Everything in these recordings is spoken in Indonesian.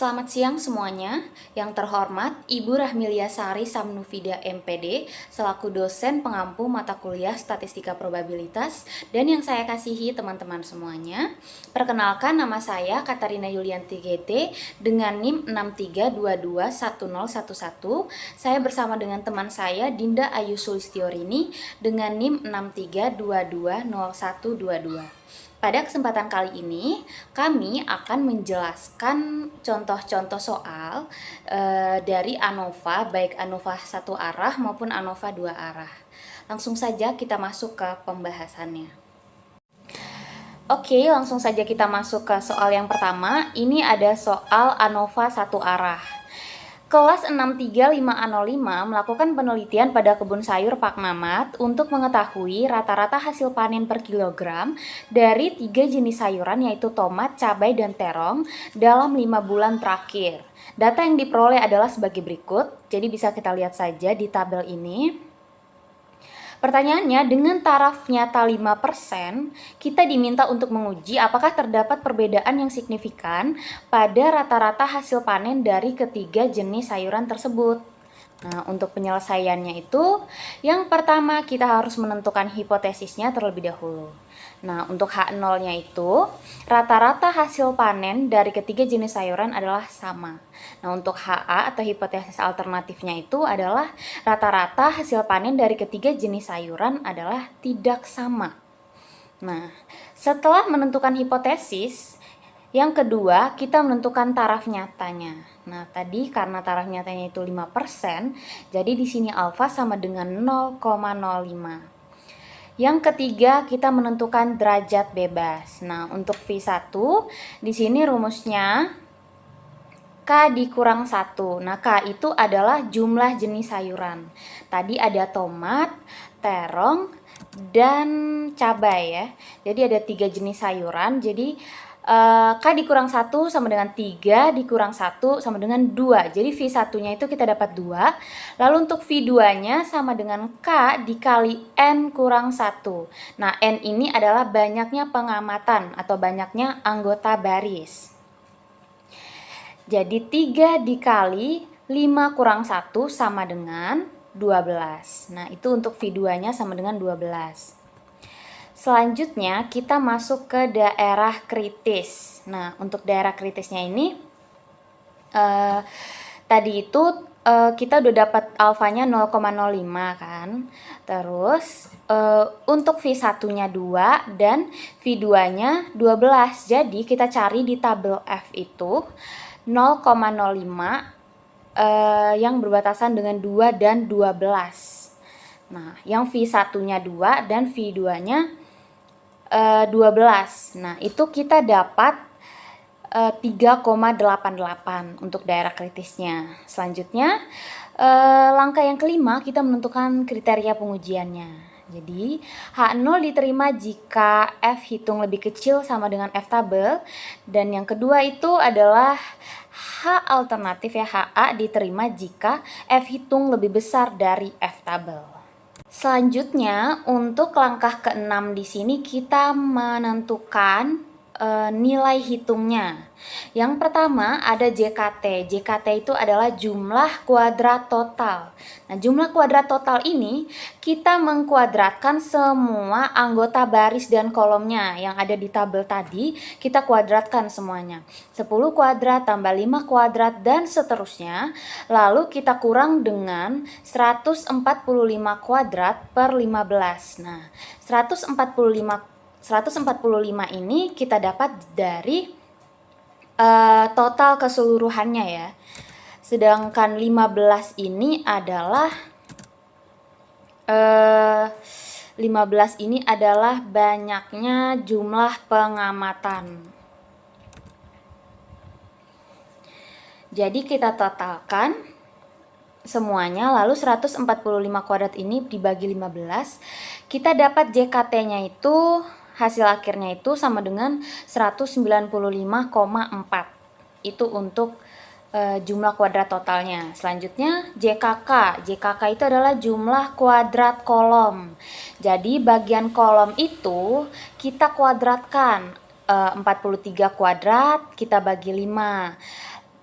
Selamat siang semuanya. Yang terhormat Ibu Rahmilia Sari Samnufida MPD selaku dosen pengampu mata kuliah Statistika Probabilitas dan yang saya kasihi teman-teman semuanya. Perkenalkan, nama saya Katarina Yulianti GT dengan NIM 63221011. Saya bersama dengan teman saya Dinda Ayu Sulistiorini dengan NIM 63220122. Pada kesempatan kali ini, kami akan menjelaskan contoh-contoh soal dari ANOVA, baik ANOVA satu arah maupun ANOVA dua arah. Langsung saja kita masuk ke pembahasannya. Oke, langsung saja kita masuk ke soal yang pertama. Ini ada soal ANOVA satu arah. Kelas 63505 melakukan penelitian pada kebun sayur Pak Mamat untuk mengetahui rata-rata hasil panen per kilogram dari 3 jenis sayuran yaitu tomat, cabai, dan terong dalam 5 bulan terakhir. Data yang diperoleh adalah sebagai berikut, jadi bisa kita lihat saja di tabel ini. Pertanyaannya, dengan taraf nyata 5%, kita diminta untuk menguji apakah terdapat perbedaan yang signifikan pada rata-rata hasil panen dari ketiga jenis sayuran tersebut. Nah, untuk penyelesaiannya itu, yang pertama kita harus menentukan hipotesisnya terlebih dahulu. Nah, untuk H0-nya itu, rata-rata hasil panen dari ketiga jenis sayuran adalah sama. Nah, untuk HA atau hipotesis alternatifnya itu adalah rata-rata hasil panen dari ketiga jenis sayuran adalah tidak sama. Nah, setelah menentukan hipotesis, yang kedua kita menentukan taraf nyatanya. Nah, tadi karena taraf nyatanya itu 5%, jadi di sini alfa sama dengan 0,05. Yang ketiga, kita menentukan derajat bebas. Nah, untuk V1, di sini rumusnya K dikurang 1. Nah, K itu adalah jumlah jenis sayuran. Tadi ada tomat, terong, dan cabai ya. Jadi ada 3 jenis sayuran. Jadi K dikurang 1 sama dengan 3 dikurang 1 sama dengan 2. Jadi V1-nya itu kita dapat 2. Lalu untuk V2-nya sama dengan K dikali N kurang 1. Nah, N ini adalah banyaknya pengamatan atau banyaknya anggota baris. Jadi 3 dikali 5 kurang 1 sama dengan 12. Nah, itu untuk V2-nya sama dengan 12. Selanjutnya kita masuk ke daerah kritis. Nah, untuk daerah kritisnya ini tadi itu kita udah dapat alfanya 0,05 kan. Terus untuk V1-nya 2 dan V2-nya 12. Jadi kita cari di tabel F itu 0,05 yang berbatasan dengan 2 dan 12. Nah, yang V1-nya 2 dan V2-nya 12. Nah, itu kita dapat 3,88 untuk daerah kritisnya. Selanjutnya, langkah yang kelima kita menentukan kriteria pengujiannya. Jadi, H0 diterima jika F hitung lebih kecil sama dengan F tabel. Dan yang kedua itu adalah H alternatif ya, HA diterima jika F hitung lebih besar dari F tabel. Selanjutnya, untuk langkah ke-6 di sini kita menentukan nilai hitungnya. Yang pertama ada JKT. JKT itu adalah jumlah kuadrat total. Nah, jumlah kuadrat total ini kita mengkuadratkan semua anggota baris dan kolomnya yang ada di tabel tadi, kita kuadratkan semuanya. 10 kuadrat tambah 5 kuadrat dan seterusnya. Lalu kita kurang dengan 145 kuadrat per 15. Nah, 145 ini kita dapat dari total keseluruhannya ya. Sedangkan 15 ini adalah 15 ini adalah banyaknya jumlah pengamatan. Jadi kita totalkan semuanya, lalu 145 kuadrat ini dibagi 15, kita dapat JKT-nya itu, hasil akhirnya itu sama dengan 195,4. Itu untuk jumlah kuadrat totalnya. Selanjutnya JKK. JKK itu adalah jumlah kuadrat kolom. Jadi bagian kolom itu kita kuadratkan 43 kuadrat kita bagi 5.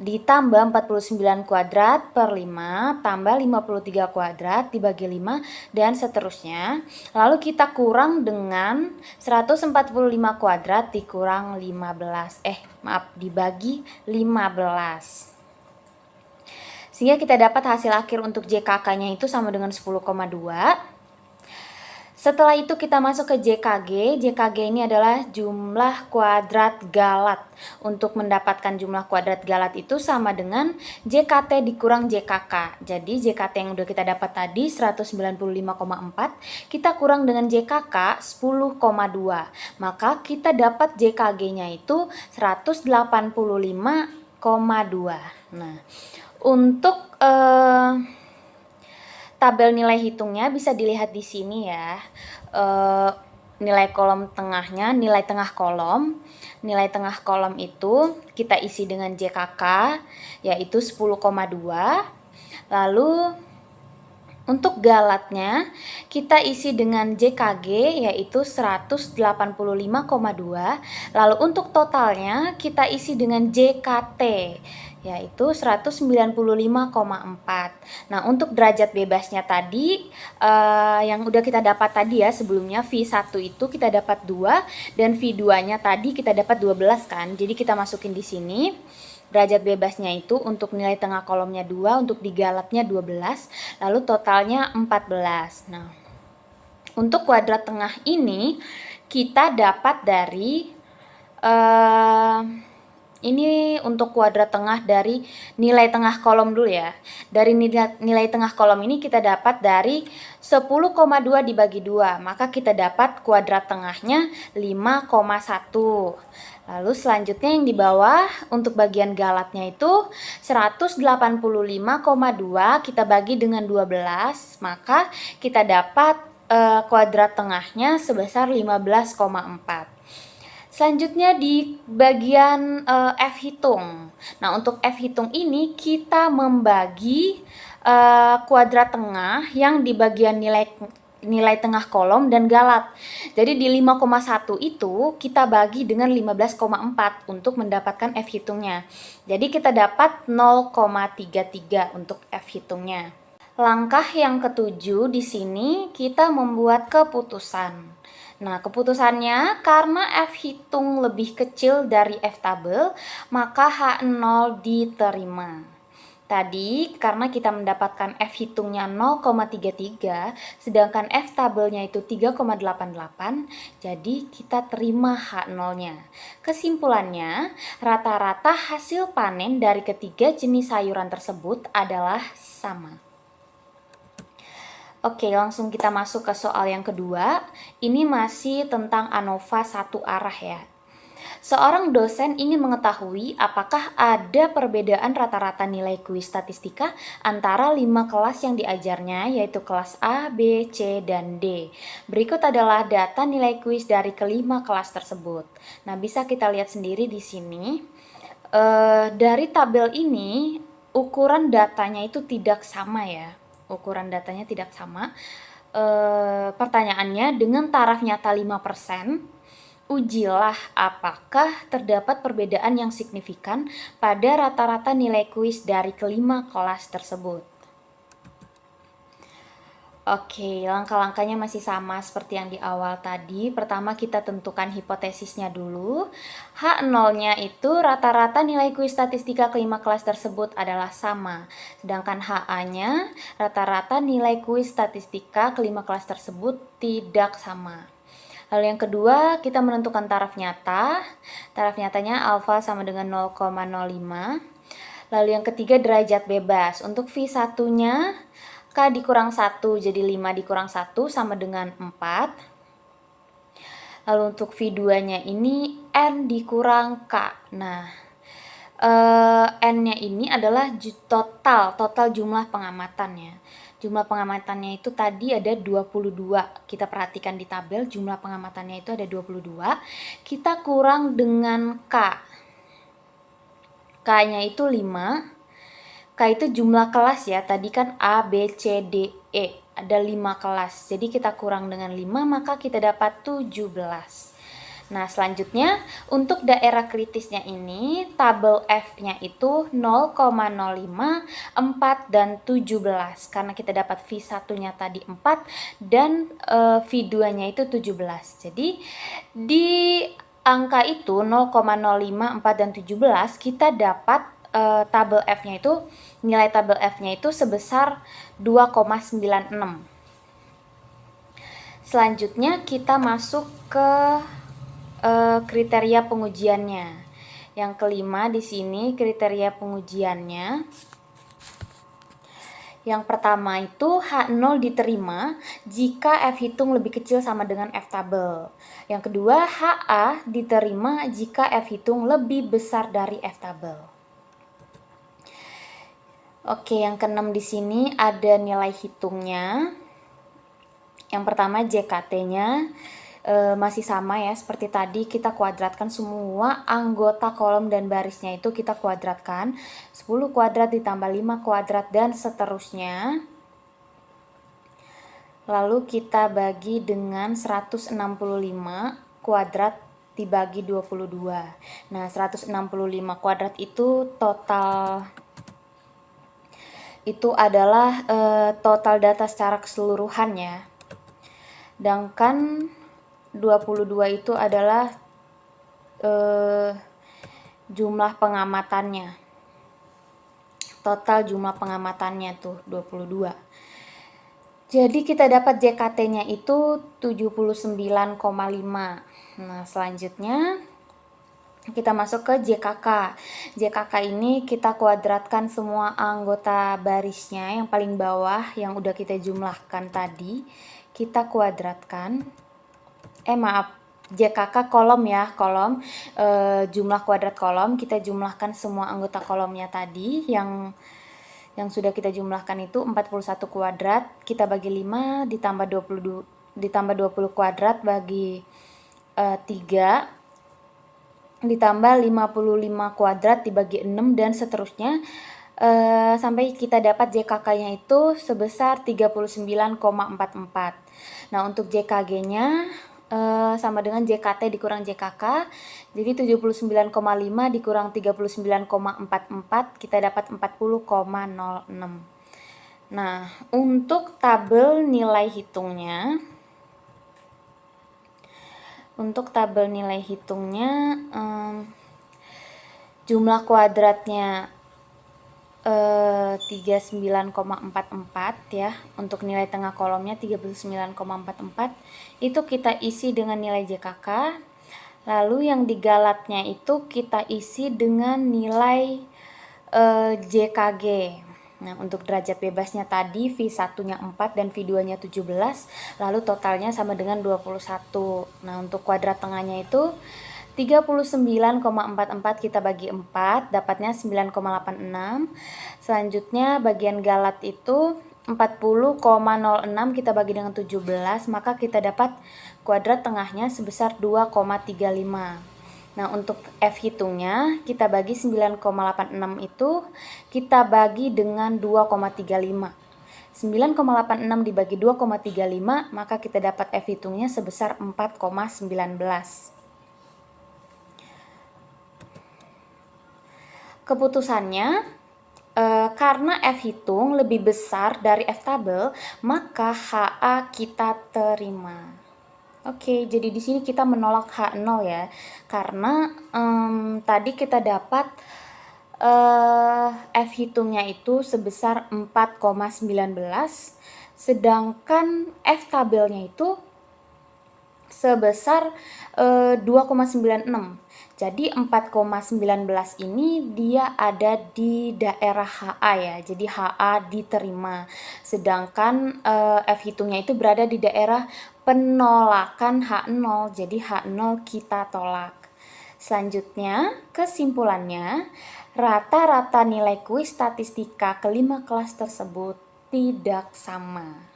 ditambah 49 kuadrat per 5 tambah 53 kuadrat dibagi 5 dan seterusnya. Lalu kita kurang dengan 145 kuadrat dikurang 15. Dibagi 15. Sehingga kita dapat hasil akhir untuk JKK-nya itu sama dengan 10,2. Setelah itu kita masuk ke JKG. JKG ini adalah jumlah kuadrat galat. Untuk mendapatkan jumlah kuadrat galat itu sama dengan JKT dikurang JKK. Jadi JKT yang udah kita dapat tadi 195,4, kita kurang dengan JKK 10,2. Maka kita dapat JKG-nya itu 185,2. Nah, untuk tabel nilai hitungnya bisa dilihat di sini ya. Nilai kolom tengahnya, nilai tengah kolom. Nilai tengah kolom itu kita isi dengan JKK yaitu 10,2. Lalu untuk galatnya kita isi dengan JKG yaitu 185,2. Lalu untuk totalnya kita isi dengan JKT yaitu 195,4. Nah, untuk derajat bebasnya tadi yang udah kita dapat tadi ya sebelumnya, V1 itu kita dapat 2 dan V2-nya tadi kita dapat 12 kan. Jadi kita masukin di sini. Derajat bebasnya itu untuk nilai tengah kolomnya 2, untuk digalatnya 12, lalu totalnya 14. Nah, untuk kuadrat tengah ini kita dapat dari ini untuk kuadrat tengah dari nilai tengah kolom dulu ya. Dari nilai tengah kolom ini kita dapat dari 10,2 dibagi 2. Maka kita dapat kuadrat tengahnya 5,1. Lalu selanjutnya yang di bawah untuk bagian galatnya itu 185,2 kita bagi dengan 12. Maka kita dapat kuadrat tengahnya sebesar 15,4. Selanjutnya di bagian F hitung. Nah, untuk F hitung ini kita membagi kuadrat tengah yang di bagian nilai tengah kolom dan galat. Jadi di 5,1 itu kita bagi dengan 15,4 untuk mendapatkan F hitungnya. Jadi kita dapat 0,33 untuk F hitungnya. Langkah yang ketujuh di sini kita membuat keputusan. Nah, keputusannya karena F hitung lebih kecil dari F tabel, maka H0 diterima. Tadi karena kita mendapatkan F hitungnya 0,33, sedangkan F tabelnya itu 3,88, jadi kita terima H0-nya. Kesimpulannya, rata-rata hasil panen dari ketiga jenis sayuran tersebut adalah sama. Oke, langsung kita masuk ke soal yang kedua. Ini masih tentang ANOVA satu arah ya. Seorang dosen ingin mengetahui apakah ada perbedaan rata-rata nilai kuis statistika antara 5 kelas yang diajarnya, yaitu kelas A, B, C, dan D. Berikut adalah data nilai kuis dari kelima kelas tersebut. Nah, bisa kita lihat sendiri di sini. Dari tabel ini, ukuran datanya itu tidak sama ya. Ukuran datanya tidak sama. Pertanyaannya, dengan taraf nyata 5%, ujilah apakah terdapat perbedaan yang signifikan pada rata-rata nilai kuis dari kelima kelas tersebut. Oke, langkah-langkahnya masih sama seperti yang di awal tadi. Pertama kita tentukan hipotesisnya dulu. H0-nya itu rata-rata nilai kuis statistika kelima kelas tersebut adalah sama. Sedangkan HA-nya rata-rata nilai kuis statistika kelima kelas tersebut tidak sama. Lalu yang kedua, kita menentukan taraf nyata. Taraf nyatanya alfa sama dengan 0,05. Lalu yang ketiga, derajat bebas. Untuk V1-nya K dikurang 1, jadi 5 dikurang 1 sama dengan 4. Lalu untuk V2-nya ini N dikurang K. Nah, N-nya ini adalah total jumlah pengamatannya. Jumlah pengamatannya itu tadi ada 22. Kita perhatikan di tabel, jumlah pengamatannya itu ada 22. Kita kurang dengan K. K-nya itu 5. K itu jumlah kelas ya, tadi kan A, B, C, D, E, ada 5 kelas. Jadi kita kurang dengan 5, maka kita dapat 17. Nah, selanjutnya untuk daerah kritisnya ini tabel F-nya itu 0,05, 4, dan 17. Karena kita dapat V1-nya tadi 4 dan V2-nya itu 17. Jadi di angka itu 0,05, 4, dan 17 kita dapat tabel F-nya itu, nilai tabel F-nya itu sebesar 2,96. Selanjutnya kita masuk ke kriteria pengujiannya. Yang kelima di sini kriteria pengujiannya. Yang pertama itu H0 diterima jika F hitung lebih kecil sama dengan F tabel. Yang kedua, HA diterima jika F hitung lebih besar dari F tabel. Oke, yang keenam di sini ada nilai hitungnya. Yang pertama JKT-nya masih sama ya, seperti tadi kita kuadratkan semua anggota kolom dan barisnya itu kita kuadratkan. 10 kuadrat ditambah 5 kuadrat dan seterusnya. Lalu kita bagi dengan 165 kuadrat dibagi 22. Nah, 165 kuadrat itu total, itu adalah total data secara keseluruhan ya. Sedangkan 22 itu adalah jumlah pengamatannya. Total jumlah pengamatannya tuh 22. Jadi kita dapat JKT-nya itu 79,5. Nah, selanjutnya kita masuk ke JKK. JKK ini kita kuadratkan semua anggota barisnya yang paling bawah yang udah kita jumlahkan tadi. Kita kuadratkan. JKK kolom ya, kolom jumlah kuadrat kolom, kita jumlahkan semua anggota kolomnya tadi yang sudah kita jumlahkan itu 41 kuadrat, kita bagi 5 ditambah 20 kuadrat bagi 3 ditambah 55 kuadrat dibagi 6 dan seterusnya sampai kita dapat JKK-nya itu sebesar 39,44. Nah, untuk JKG-nya sama dengan JKT dikurang JKK, jadi 79,5 dikurang 39,44 kita dapat 40,06. Nah, untuk tabel nilai hitungnya, jumlah kuadratnya 39,44 ya. Untuk nilai tengah kolomnya 39,44 itu kita isi dengan nilai JKK. Lalu yang di galatnya itu kita isi dengan nilai JKG. Nah, untuk derajat bebasnya tadi V1-nya 4 dan V2-nya 17, lalu totalnya sama dengan 21. Nah, untuk kuadrat tengahnya itu 39,44 kita bagi 4, dapatnya 9,86. Selanjutnya bagian galat itu 40,06 kita bagi dengan 17, maka kita dapat kuadrat tengahnya sebesar 2,35. Nah, untuk F hitungnya kita bagi 9,86 itu kita bagi dengan 2,35. 9,86 dibagi 2,35, maka kita dapat F hitungnya sebesar 4,19. Keputusannya, karena F hitung lebih besar dari F tabel, maka HA kita terima. Oke, jadi di sini kita menolak H0 ya, karena tadi kita dapat F hitungnya itu sebesar 4,19, sedangkan F tabelnya itu sebesar 2,96. Jadi 4,19 ini dia ada di daerah HA ya. Jadi HA diterima. Sedangkan F hitungnya itu berada di daerah penolakan H0. Jadi H0 kita tolak. Selanjutnya, kesimpulannya, rata-rata nilai kuis statistika kelima kelas tersebut tidak sama.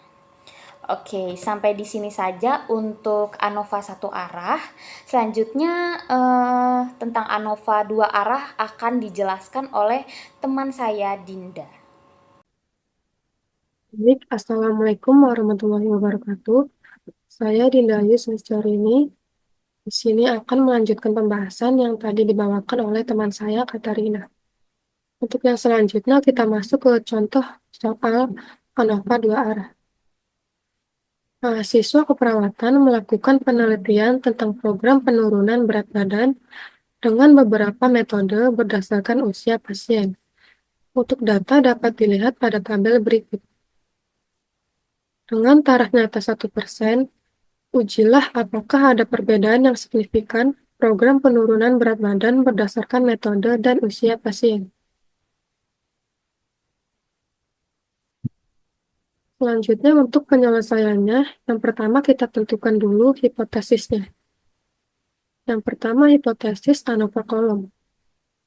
Oke, sampai di sini saja untuk ANOVA satu arah. Selanjutnya tentang ANOVA dua arah akan dijelaskan oleh teman saya Dinda. Baik, Assalamualaikum warahmatullahi wabarakatuh. Saya Dinda Ayu semester ini. Di sini akan melanjutkan pembahasan yang tadi dibawakan oleh teman saya, Katarina. Untuk yang selanjutnya, kita masuk ke contoh soal ANOVA dua arah. Mahasiswa keperawatan melakukan penelitian tentang program penurunan berat badan dengan beberapa metode berdasarkan usia pasien. Untuk data dapat dilihat pada tabel berikut. Dengan taraf nyata 1%, ujilah apakah ada perbedaan yang signifikan program penurunan berat badan berdasarkan metode dan usia pasien. Selanjutnya untuk penyelesaiannya, yang pertama kita tentukan dulu hipotesisnya. Yang pertama hipotesis ANOVA kolom.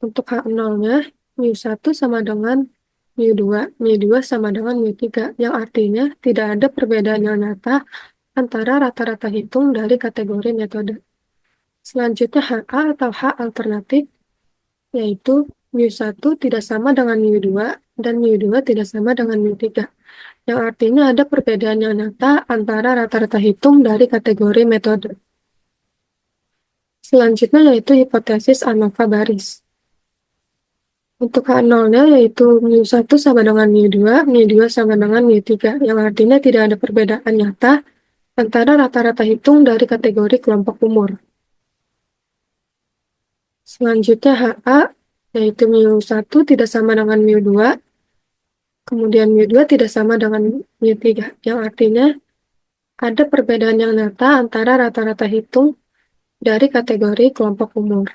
Untuk H0-nya, mu1 sama dengan mu2, mu2 sama dengan mu3, yang artinya tidak ada perbedaan yang nyata antara rata-rata hitung dari kategori metode. Selanjutnya HA atau H alternatif, yaitu mu1 tidak sama dengan mu2 dan mu2 tidak sama dengan mu3, yang artinya ada perbedaan yang nyata antara rata-rata hitung dari kategori metode. Selanjutnya yaitu hipotesis ANOVA baris. Untuk H0-nya yaitu mu1 sama dengan mu2, mu2 sama dengan mu3, yang artinya tidak ada perbedaan nyata antara rata-rata hitung dari kategori kelompok umur. Selanjutnya HA, yaitu mu1 tidak sama dengan mu2, kemudian mu2 tidak sama dengan mu3, yang artinya ada perbedaan yang nyata antara rata-rata hitung dari kategori kelompok umur.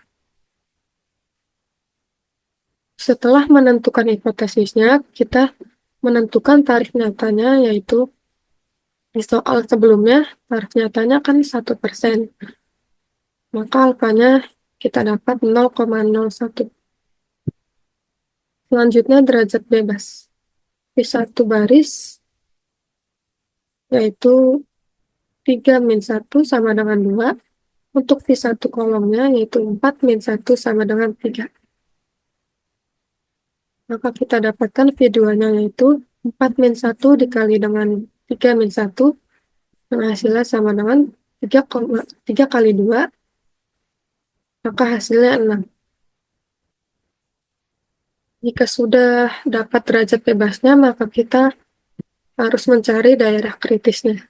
Setelah menentukan hipotesisnya, kita menentukan tarif nyatanya, yaitu di soal sebelumnya, tarif nyatanya kan 1%. Maka alfanya kita dapat 0,01. Selanjutnya derajat bebas. V1 baris, yaitu 3-1 sama dengan 2. Untuk V1 kolomnya, yaitu 4-1 sama dengan 3. Maka kita dapatkan V2-nya yaitu 4-1 dikali dengan 3-1, yang hasilnya sama dengan 3 kali 2, maka hasilnya 6. Jika sudah dapat derajat bebasnya, maka kita harus mencari daerah kritisnya.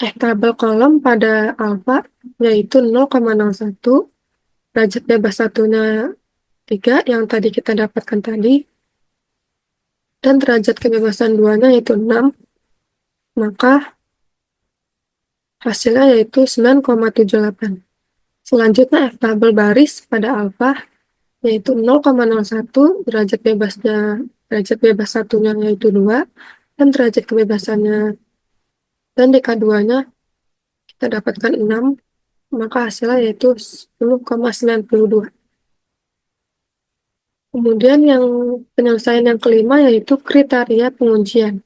Tabel kolom pada alfa yaitu 0,01, derajat bebas satunya 3 yang tadi kita dapatkan tadi, dan derajat kebebasan 2-nya yaitu 6, maka hasilnya yaitu 9,78. Selanjutnya tabel baris pada alfa yaitu 0,01, derajat bebas satunya yaitu 2, dan derajat kebebasannya dan DK2-nya kita dapatkan 6, maka hasilnya yaitu 10,92. Kemudian yang penyelesaian yang kelima yaitu kriteria pengujian.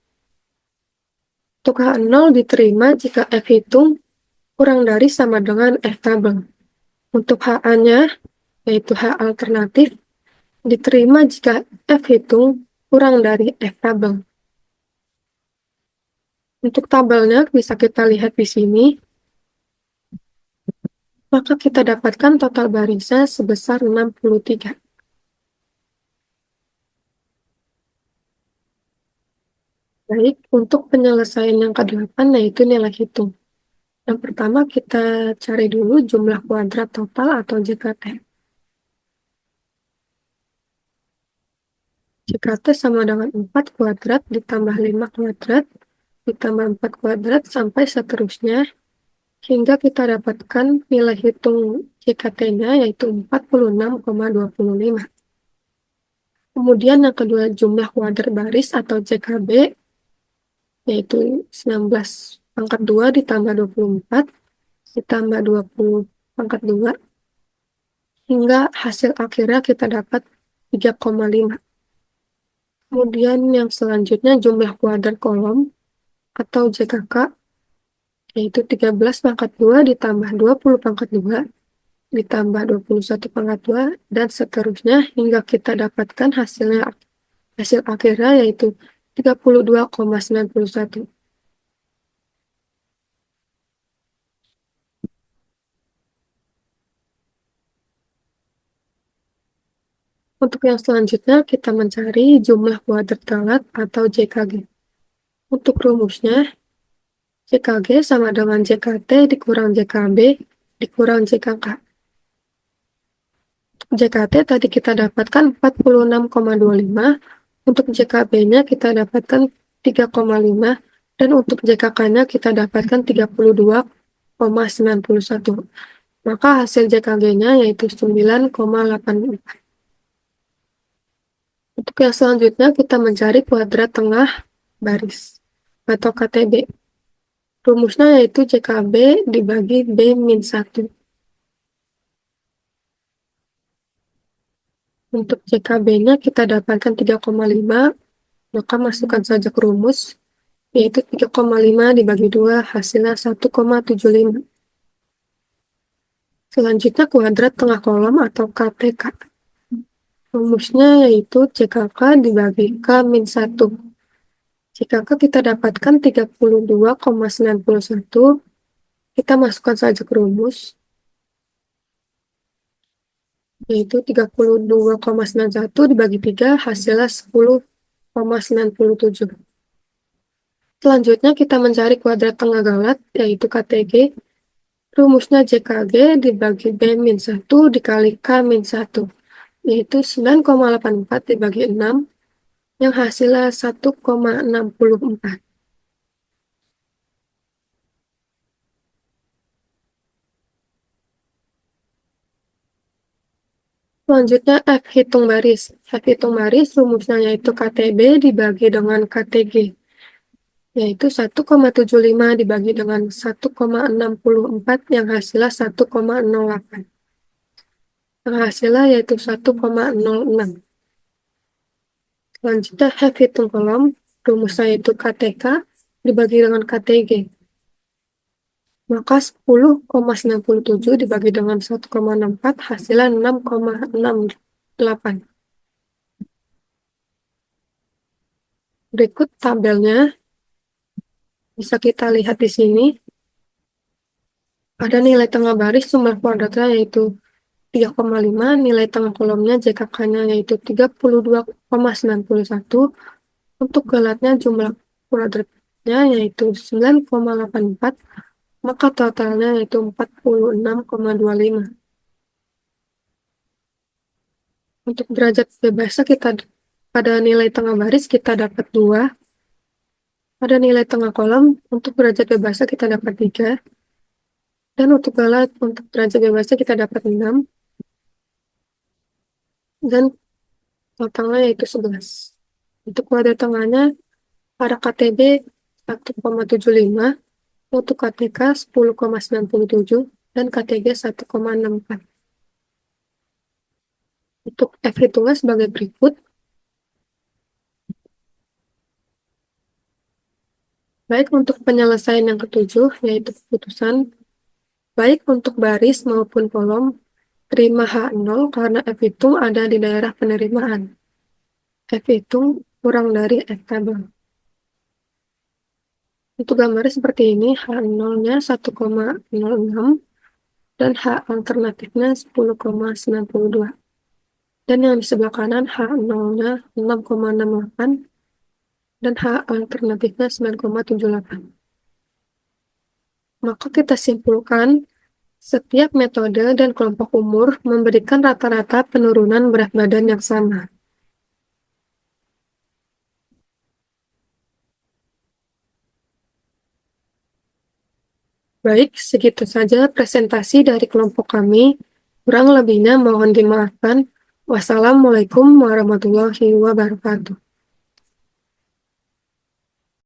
Untuk H0 diterima jika F hitung kurang dari sama dengan F tabel. Untuk HA-nya, yaitu H alternatif, diterima jika F hitung kurang dari F tabel. Untuk tabelnya bisa kita lihat di sini, maka kita dapatkan total barisnya sebesar 63. Baik, untuk penyelesaian yang ke-8 yaitu nilai hitung. Yang pertama kita cari dulu jumlah kuadrat total atau JKT. JKT sama dengan 4 kuadrat ditambah 5 kuadrat ditambah 4 kuadrat sampai seterusnya hingga kita dapatkan nilai hitung JKT-nya yaitu 46,25. Kemudian yang kedua jumlah kuadrat baris atau JKB yaitu 19 pangkat 2 ditambah 24 ditambah 20 pangkat 2 hingga hasil akhirnya kita dapat 3,5. Kemudian yang selanjutnya jumlah kuadrat kolom atau JKK yaitu 13 pangkat 2 ditambah 20 pangkat 2 ditambah 21 pangkat 2 dan seterusnya hingga kita dapatkan hasil akhirnya yaitu 32,91. Untuk yang selanjutnya, kita mencari jumlah kuadrat galat atau JKG. Untuk rumusnya, JKG sama dengan JKT dikurang JKB dikurang JKK. Untuk JKT tadi kita dapatkan 46,25, untuk JKB-nya kita dapatkan 3,5, dan untuk JKK-nya kita dapatkan 32,91. Maka hasil JKG-nya yaitu 9,84. Untuk yang selanjutnya kita mencari kuadrat tengah baris atau KTB. Rumusnya yaitu JKB dibagi B-1. Untuk JKB-nya kita dapatkan 3,5, maka masukkan saja ke rumus, yaitu 3,5 dibagi 2 hasilnya 1,75. Selanjutnya kuadrat tengah kolom atau KTK. Rumusnya yaitu CKK dibagi K-1. CKK kita dapatkan 32,91, kita masukkan saja ke rumus, yaitu 32,91 dibagi 3 hasilnya 10,97. Selanjutnya kita mencari kuadrat tengah galat, yaitu KTG. Rumusnya JKG dibagi B-1 dikali K-1, yaitu 9,84 dibagi 6, yang hasilnya 1,64. Selanjutnya F hitung baris. F hitung baris rumusnya yaitu KTB dibagi dengan KTG, yaitu 1,75 dibagi dengan 1,64 yang hasilnya 1,08. Yang hasilnya yaitu 1,06. Selanjutnya F hitung kolom, rumusnya yaitu KTK dibagi dengan KTG. Maka 10,97 dibagi dengan 1,64 hasilnya 6,68. Berikut tabelnya. Bisa kita lihat di sini. Ada nilai tengah baris jumlah kuadratnya yaitu 3,5, nilai tengah kolomnya JKK-nya yaitu 32,91, untuk galatnya jumlah kuadratnya yaitu 9,84, maka totalnya yaitu 46,25. Untuk derajat bebasnya kita pada nilai tengah baris kita dapat 2, pada nilai tengah kolom untuk derajat bebasnya kita dapat 3, dan untuk galat untuk derajat bebasnya kita dapat 6, dan totalnya yaitu 11. Untuk kuadrat tengahnya pada KTB 1,75, untuk KTK 10,97, dan KTG 1,64. Untuk F hitungnya sebagai berikut. Baik untuk penyelesaian yang ketujuh, yaitu keputusan, baik untuk baris maupun kolom, terima H0 karena F hitung ada di daerah penerimaan. F hitung kurang dari F tabel. Untuk gambarnya seperti ini, H0-nya 1,06 dan H alternatifnya 10,92. Dan yang di sebelah kanan H0-nya 6,68 dan H alternatifnya 9,78. Maka kita simpulkan setiap metode dan kelompok umur memberikan rata-rata penurunan berat badan yang sama. Baik, segitu saja presentasi dari kelompok kami. Kurang lebihnya mohon dimaafkan. Wassalamualaikum warahmatullahi wabarakatuh.